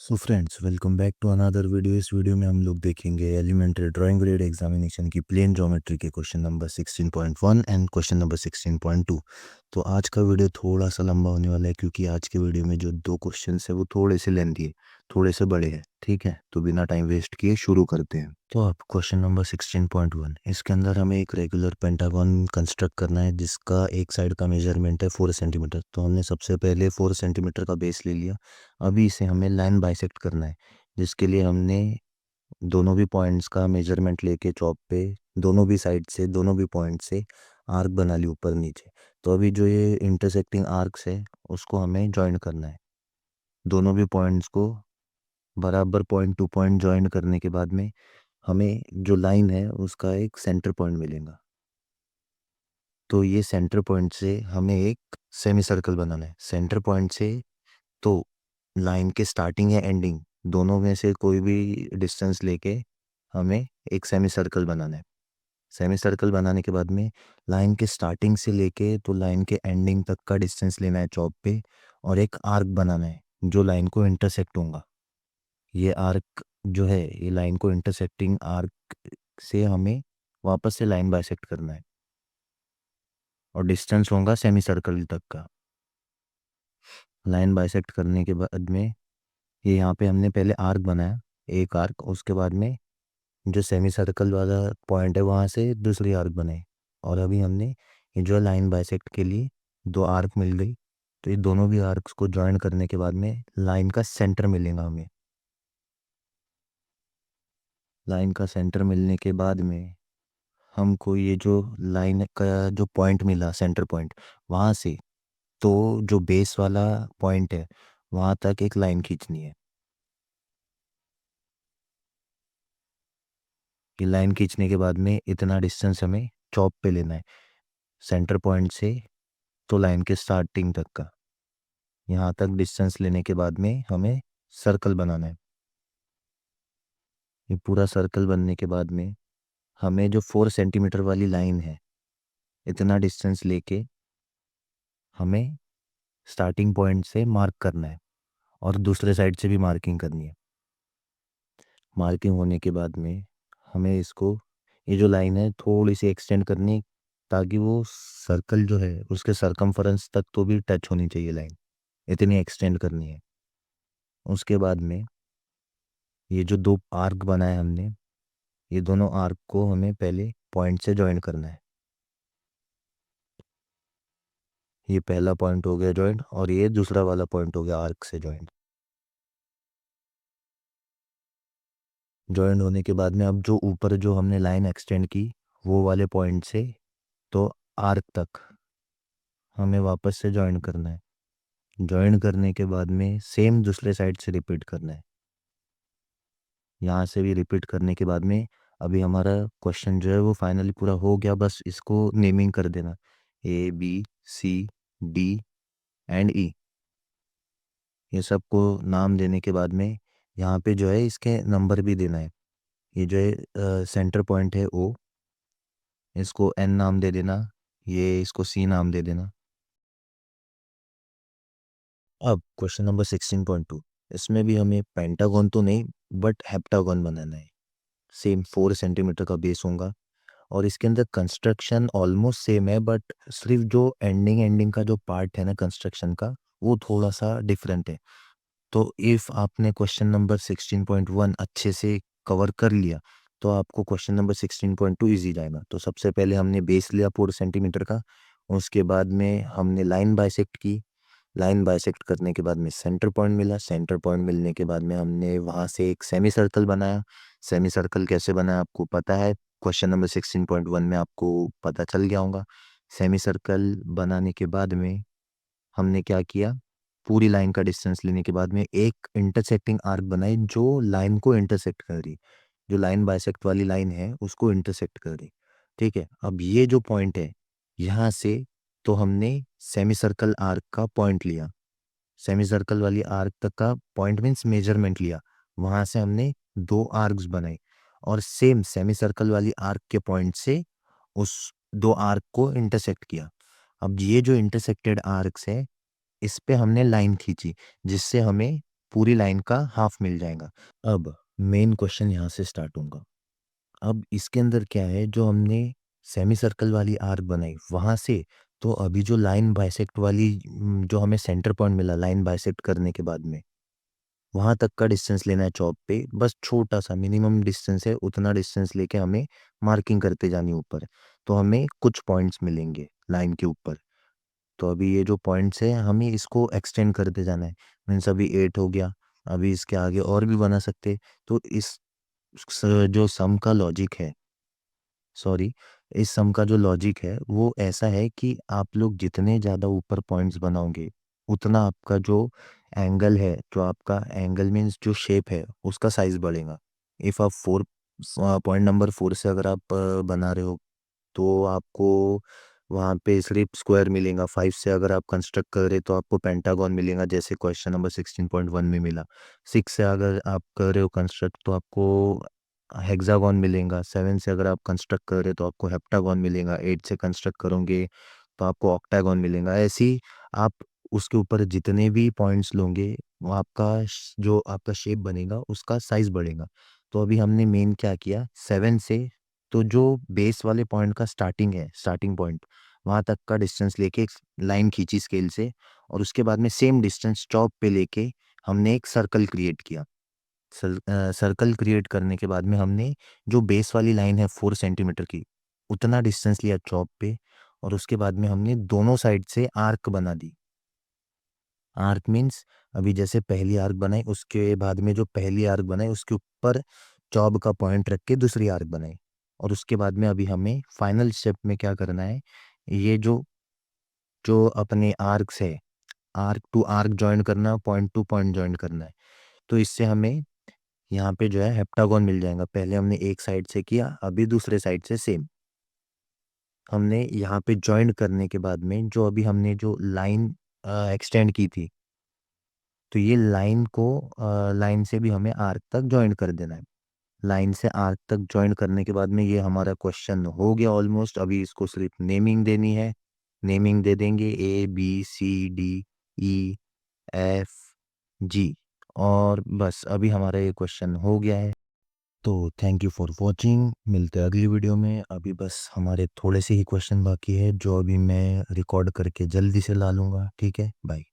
So friends, welcome back to another video. इस video में हम लोग देखेंगे एलिमेंट्री ड्राइंग ग्रेड एग्जामिनेशन की प्लेन ज्योमेट्री के question number 16.1 and question number 16.2। तो आज का वीडियो थोड़ा सा लंबा होने वाला है क्योंकि आज के वीडियो में जो दो क्वेश्चन है वो थोड़े से लेंथी है, थोड़े से बड़े हैं। ठीक है, तो बिना टाइम वेस्ट किए शुरू करते हैं। तो अब क्वेश्चन नंबर 16.1, इसके अंदर हमें एक रेगुलर पेंटागन कंस्ट्रक्ट करना है जिसका एक साइड का मेजरमेंट है 4 सेंटीमीटर। तो हमने सबसे पहले 4 सेंटीमीटर का बेस ले लिया। अभी इसे हमें लाइन बाइसेक्ट करना है, जिसके लिए हमने दोनों भी पॉइंट्स का मेजरमेंट लेके चॉप पे दोनों भी साइड से, दोनों भी पॉइंट से आर्क बना ली ऊपर नीचे। तो अभी जो ये इंटरसेक्टिंग आर्क्स है उसको हमें ज्वाइन करना है। दोनों भी पॉइंट्स को बराबर पॉइंट टू पॉइंट ज्वाइन करने के बाद में हमें जो लाइन है उसका एक सेंटर पॉइंट मिलेगा। तो ये सेंटर पॉइंट से हमें एक सेमी सर्कल बनाना है। सेंटर पॉइंट से तो लाइन के स्टार्टिंग या एंडिंग दोनों में से कोई भी डिस्टेंस लेके हमें एक सेमी सर्कल बनाना है। सेमी सर्कल बनाने के बाद में लाइन के स्टार्टिंग से लेके तो लाइन के एंडिंग तक का डिस्टेंस लेना है चॉप पे, और एक आर्क बनाना है जो लाइन को इंटरसेक्ट होगा। ये आर्क जो है, ये लाइन को इंटरसेक्टिंग आर्क से हमें वापस से लाइन बाइसेक्ट करना है और डिस्टेंस होगा सेमी सर्कल तक का। लाइन बाइसेक्ट करने के बाद में ये यहाँ पे हमने पहले आर्क बनाया, एक आर्क, उसके बाद में जो सेमी सर्कल वाला पॉइंट है वहाँ से दूसरी आर्क बनाई, और अभी हमने ये जो लाइन बाइसेक्ट के लिए दो आर्क मिल गई। तो ये दोनों भी आर्क्स को ज्वाइन करने के बाद में लाइन का सेंटर मिलेगा हमें। लाइन का सेंटर मिलने के बाद में हमको ये जो लाइन का जो पॉइंट मिला, सेंटर पॉइंट, वहाँ से तो जो बेस वाला पॉइंट है वहाँ तक एक लाइन खींचनी है। ये लाइन खींचने के बाद में इतना डिस्टेंस हमें चॉप पे लेना है, सेंटर पॉइंट से तो लाइन के स्टार्टिंग तक का। यहाँ तक डिस्टेंस लेने के बाद में हमें सर्कल बनाना है। ये पूरा सर्कल बनने के बाद में हमें जो 4 सेंटीमीटर वाली लाइन है, इतना डिस्टेंस लेके हमें स्टार्टिंग पॉइंट से मार्क करना है और दूसरे साइड से भी मार्किंग करनी है। मार्किंग होने के बाद में हमें इसको, ये जो लाइन है थोड़ी सी एक्सटेंड करनी है ताकि वो सर्कल जो है उसके सरकमफरेंस तक तो भी टच होनी चाहिए लाइन, इतनी एक्सटेंड करनी है। उसके बाद में ये जो दो आर्क बनाए हमने, ये दोनों आर्क को हमें पहले पॉइंट से ज्वाइन करना है। ये पहला पॉइंट हो गया ज्वाइंट, और ये दूसरा वाला पॉइंट हो गया आर्क से ज्वाइंट। ज्वाइंट होने के बाद में अब जो ऊपर जो हमने लाइन एक्सटेंड की वो वाले पॉइंट से तो आर्क तक हमें वापस से ज्वाइन करना है। ज्वाइन करने के बाद में सेम दूसरे साइड से रिपीट करना है। यहाँ से भी रिपीट करने के बाद में अभी हमारा क्वेश्चन जो है वो फाइनली पूरा हो गया। बस इसको नेमिंग कर देना, ABCD एंड ई। ये सबको नाम देने के बाद में यहाँ पे जो है इसके नंबर भी देना है। ये जो है सेंटर पॉइंट है O, इसको N नाम दे देना, ये इसको C नाम दे देना। अब क्वेश्चन नंबर 16.2, इसमें भी हमें पेंटागन तो नहीं बट हेप्टागन बनाना है। सेम 4 सेंटीमीटर का बेस होगा और इसके अंदर कंस्ट्रक्शन ऑलमोस्ट सेम है, बट सिर्फ जो एंडिंग एंडिंग का जो पार्ट है ना कंस्ट्रक्शन का, वो थोड़ा सा डिफरेंट है। तो इफ़ आपने क्वेश्चन नंबर 16.1 अच्छे से कवर कर लिया तो आपको क्वेश्चन नंबर 16.2 इजी जाएगा। तो सबसे पहले हमने बेस लिया 4 सेंटीमीटर का, उसके बाद में हमने लाइन बाइसेक्ट की। लाइन बाइसेक्ट करने के बाद में सेंटर पॉइंट मिला। सेंटर पॉइंट मिलने के बाद में हमने वहाँ से एक सेमी सर्कल बनाया। सेमी सर्कल कैसे बनाया आपको पता है, क्वेश्चन नंबर 16.1 में आपको पता चल गया होगा। सेमी सर्कल बनाने के बाद में हमने क्या किया, पूरी लाइन का डिस्टेंस लेने के बाद में एक इंटरसेक्टिंग आर्क बनाई जो लाइन को इंटरसेक्ट कर रही, जो लाइन बाइसेक्ट वाली लाइन है उसको इंटरसेक्ट कर रही। ठीक है, अब ये जो पॉइंट है यहाँ से तो हमने सेमी सर्कल आर्क का पॉइंट लिया। सेमी सर्कल वाली आर्क तक का पॉइंट मीन्स मेजरमेंट लिया, वहाँ से हमने दो आर्क्स बनाए और सेम सेमी सर्कल वाली आर्क के पॉइंट से उस दो आर्क को इंटरसेक्ट किया। अब ये जो इंटरसेक्टेड आर्क्स है इस पे हमने लाइन खींची जिससे हमें पूरी लाइन का हाफ मिल जाएगा। अब मेन क्वेश्चन यहाँ से स्टार्ट होगा। अब इसके अंदर क्या है, जो हमने सेमी सर्कल वाली आर्क बनाई वहाँ से, तो अभी जो लाइन बाइसेक्ट वाली जो हमें सेंटर पॉइंट मिला लाइन बाइसेक्ट करने के बाद में, वहाँ तक का डिस्टेंस लेना है चॉप पे, बस छोटा सा मिनिमम डिस्टेंस है, उतना डिस्टेंस लेके हमें मार्किंग करते जानी ऊपर। तो हमें कुछ पॉइंट्स मिलेंगे लाइन के ऊपर। तो अभी ये जो पॉइंट्स है हमें इसको एक्सटेंड करते जाना है। मीन्स अभी 8 हो गया, अभी इसके आगे और भी बना सकते। तो इस जो सम का लॉजिक है, सॉरी, इस सम का जो लॉजिक है वो ऐसा है कि आप लोग जितने ज़्यादा ऊपर पॉइंट्स बनाओगे, उतना आपका जो एंगल है, जो आपका एंगल मीन्स जो शेप है उसका साइज बढ़ेगा। इफ़ आप फोर पॉइंट नंबर 4 से अगर आप बना रहे हो, तो आपको वहाँ पे सिर्फ स्क्वायर मिलेगा। 5 से अगर आप कंस्ट्रक्ट कर रहे तो आपको पेंटागन मिलेगा, जैसे क्वेश्चन नंबर 16.1 में मिला। 6 से अगर आप कर रहे हो कंस्ट्रक्ट तो आपको हेक्सागोन मिलेगा। 7 से अगर आप कंस्ट्रक्ट कर रहे हो तो आपको हेप्टागोन मिलेगा। 8 से कंस्ट्रक्ट करोगे तो आपको ऑक्टागोन मिलेगा। ऐसे ही आप उसके ऊपर जितने भी पॉइंट्स लोगे, वो आपका जो आपका शेप बनेगा उसका साइज बढ़ेगा। तो अभी हमने मेन क्या किया, 7 से, तो जो बेस वाले पॉइंट का स्टार्टिंग है, स्टार्टिंग पॉइंट, वहाँ तक का डिस्टेंस लेके एक लाइन खींची स्केल से, और उसके बाद में सेम डिस्टेंस चॉप पे लेके हमने एक सर्कल क्रिएट किया। सर्कल क्रिएट करने के बाद में हमने जो बेस वाली लाइन है 4 सेंटीमीटर की, उतना डिस्टेंस लिया चॉप पे, और उसके बाद में हमने दोनों साइड से आर्क बना दी। आर्क मीन्स अभी जैसे पहली आर्क बनाई, उसके बाद में जो पहली आर्क बनाई उसके ऊपर चॉप का पॉइंट रख के दूसरी आर्क बनाई। और उसके बाद में अभी हमें फाइनल स्टेप में क्या करना है, ये जो जो अपने आर्क्स है, आर्क टू आर्क जॉइन करना, पॉइंट टू पॉइंट जॉइन करना है। तो इससे हमें यहाँ पे जो है हेप्टागोन मिल जाएगा। पहले हमने एक साइड से किया, अभी दूसरे साइड से सेम हमने यहाँ पे जॉइन करने के बाद में जो अभी हमने जो लाइन एक्सटेंड की थी, तो ये लाइन को लाइन से भी हमें आर्क तक जॉइन कर देना है। लाइन से आर्क तक जॉइन करने के बाद में ये हमारा क्वेश्चन हो गया ऑलमोस्ट। अभी इसको सिर्फ नेमिंग देनी है। नेमिंग दे देंगे ABCDEFG, और बस अभी हमारा ये क्वेश्चन हो गया है। तो थैंक यू फॉर वॉचिंग, मिलते हैं अगली वीडियो में। अभी बस हमारे थोड़े से ही क्वेश्चन बाकी है जो अभी मैं रिकॉर्ड करके जल्दी से ला लूँगा। ठीक है, बाय।